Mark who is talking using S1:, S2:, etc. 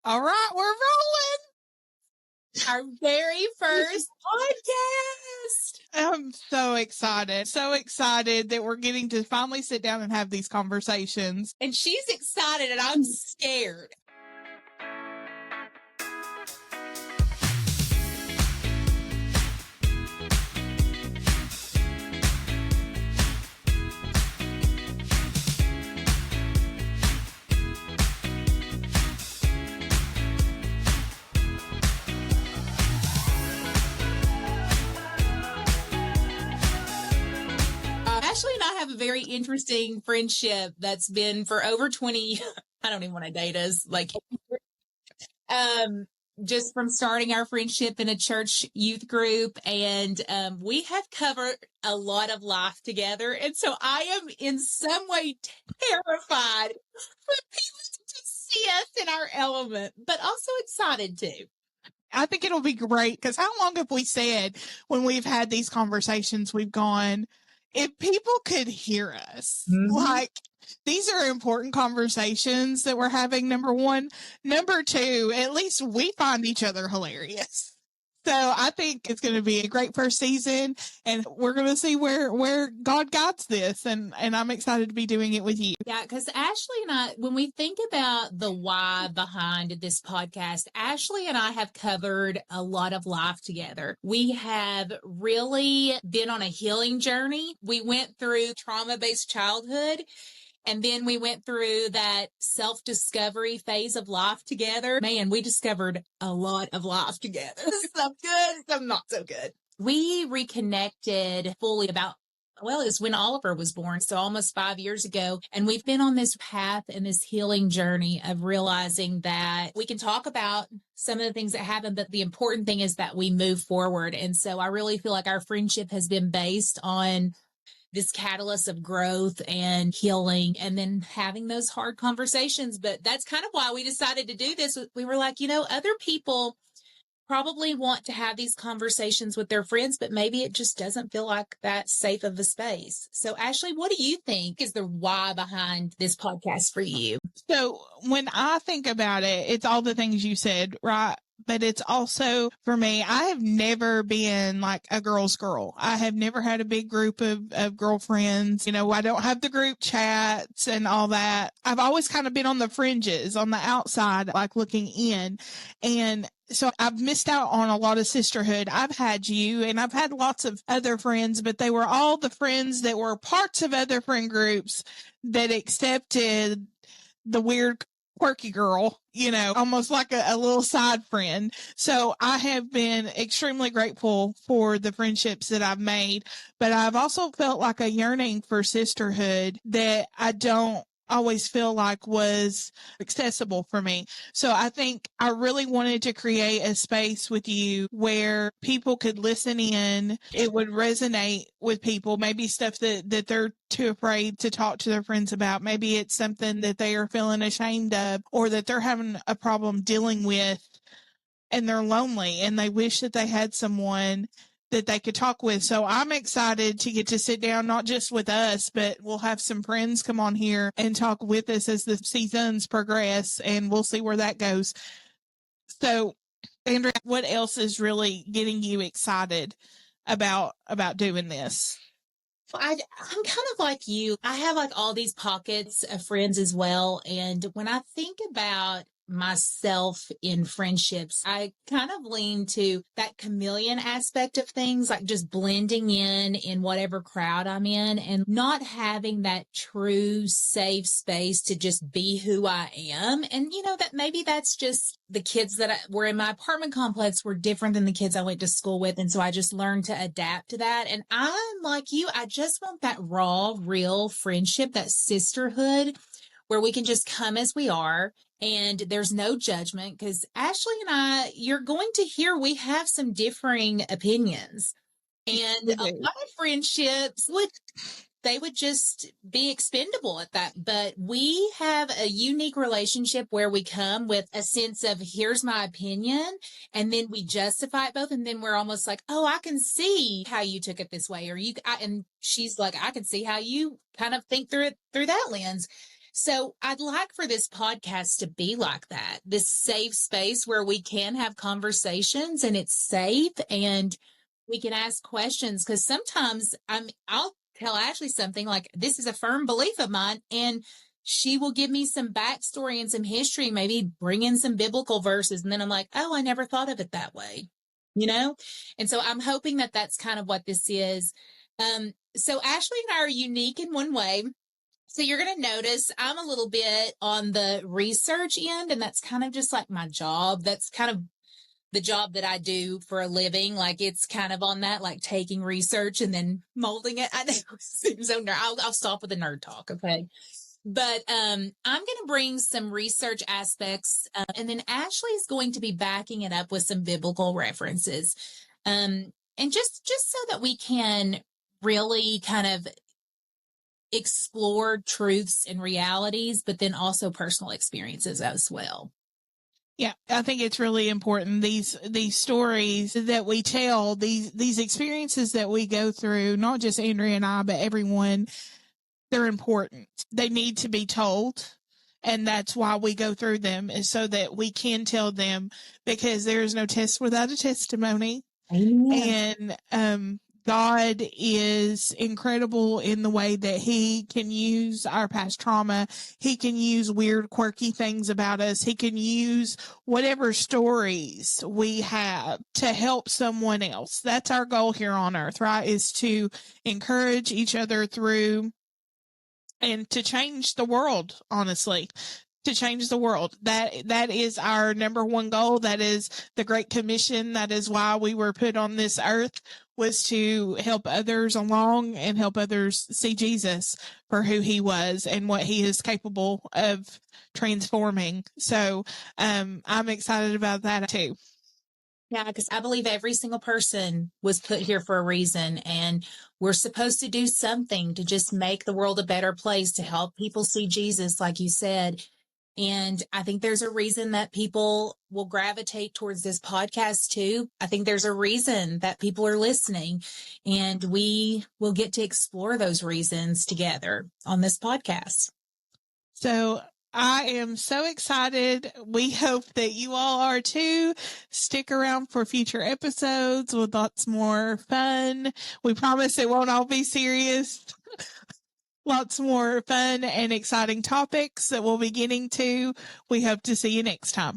S1: All right, we're rolling.
S2: Our very first podcast.
S1: I'm so excited. So excited that we're getting to finally sit down and have these conversations.
S2: And she's excited and I'm scared. Ashley and I have a very interesting friendship that's been for over 20, I don't even want to date us, just from starting our friendship in a church youth group. And we have covered a lot of life together. And so I am in some way terrified for people to see us in our element, but also excited too.
S1: I think it'll be great because how long have we said when we've had these conversations, we've gone, if people could hear us, like these are important conversations that we're having, number one. Number two, at least we find each other hilarious. So I think it's going to be a great first season and we're going to see where God guides this. And I'm excited to be doing it with you.
S2: Yeah, because Ashley and I, when we think about the why behind this podcast, Ashley and I have covered a lot of life together. We have really been on a healing journey. We went through trauma-based childhood. And then we went through that self-discovery phase of life together. Man, we discovered a lot of life together. Some good, some not so good. We reconnected fully it was when Oliver was born, so almost 5 years ago. And we've been on this path and this healing journey of realizing that we can talk about some of the things that happened, but the important thing is that we move forward. And so I really feel like our friendship has been based on this catalyst of growth and healing and then having those hard conversations. But that's kind of why we decided to do this. We were like, other people probably want to have these conversations with their friends, but maybe it just doesn't feel like that safe of a space. So Ashley, what do you think is the why behind this podcast for you?
S1: So when I think about it, it's all the things you said, right? But it's also, for me, I have never been like a girl's girl. I have never had a big group of girlfriends. I don't have the group chats and all that. I've always kind of been on the fringes, on the outside, like looking in. And so I've missed out on a lot of sisterhood. I've had you and I've had lots of other friends, but they were all the friends that were parts of other friend groups that accepted the weird quirky girl, almost like a little side friend. So I have been extremely grateful for the friendships that I've made, but I've also felt like a yearning for sisterhood that I don't always feel like was accessible for me. So I think I really wanted to create a space with you where people could listen in. It would resonate with people, maybe stuff that they're too afraid to talk to their friends about. Maybe it's something that they are feeling ashamed of or that they're having a problem dealing with and they're lonely and they wish that they had someone that they could talk with. So I'm excited to get to sit down, not just with us, but we'll have some friends come on here and talk with us as the seasons progress, and we'll see where that goes. So, Andrea, what else is really getting you excited about doing this?
S2: Well, I'm kind of like you. I have like all these pockets of friends as well. And when I think about myself in friendships, I kind of lean to that chameleon aspect of things, like just blending in whatever crowd I'm in and not having that true safe space to just be who I am. And that maybe that's just the kids that were in my apartment complex were different than the kids I went to school with. And so I just learned to adapt to that. And I'm like you, I just want that raw, real friendship, that sisterhood where we can just come as we are. And there's no judgment because Ashley and I, you're going to hear we have some differing opinions. And a lot of friendships they would just be expendable at that. But we have a unique relationship where we come with a sense of here's my opinion. And then we justify it both. And then we're almost like, oh, I can see how you took it this way. And she's like, I can see how you kind of think through that lens. So I'd like for this podcast to be like that, this safe space where we can have conversations and it's safe and we can ask questions. Because sometimes I'll tell Ashley something like, this is a firm belief of mine, and she will give me some backstory and some history, maybe bring in some biblical verses. And then I'm like, oh, I never thought of it that way, you know? And so I'm hoping that that's kind of what this is. So Ashley and I are unique in one way. So you're going to notice I'm a little bit on the research end, and that's kind of just like my job. That's kind of the job that I do for a living. Like it's kind of on that, like taking research and then molding it. I know it seems so nerd. I'll stop with the nerd talk. Okay. But I'm going to bring some research aspects, and then Ashley's going to be backing it up with some biblical references. And just so that we can really kind of explore truths and realities, but then also personal experiences as well.
S1: Yeah, I think it's really important. These stories that we tell, these experiences that we go through, not just Andrea and I, but everyone, they're important. They need to be told. And that's why we go through them, is so that we can tell them, because there is no test without a testimony.
S2: Amen.
S1: And God is incredible in the way that he can use our past trauma. He can use weird, quirky things about us. He can use whatever stories we have to help someone else. That's our goal here on earth, right? Is to encourage each other through and to change the world, honestly. To change the world. That is our number one goal. That is the Great Commission. That is why we were put on this earth, was to help others along and help others see Jesus for who he was and what he is capable of transforming. So I'm excited about that too.
S2: Yeah, because I believe every single person was put here for a reason, and we're supposed to do something to just make the world a better place, to help people see Jesus, like you said. And I think there's a reason that people will gravitate towards this podcast too. I think there's a reason that people are listening, and we will get to explore those reasons together on this podcast.
S1: So I am so excited. We hope that you all are too. Stick around for future episodes with lots more fun. We promise it won't all be serious. Lots more fun and exciting topics that we'll be getting to. We hope to see you next time.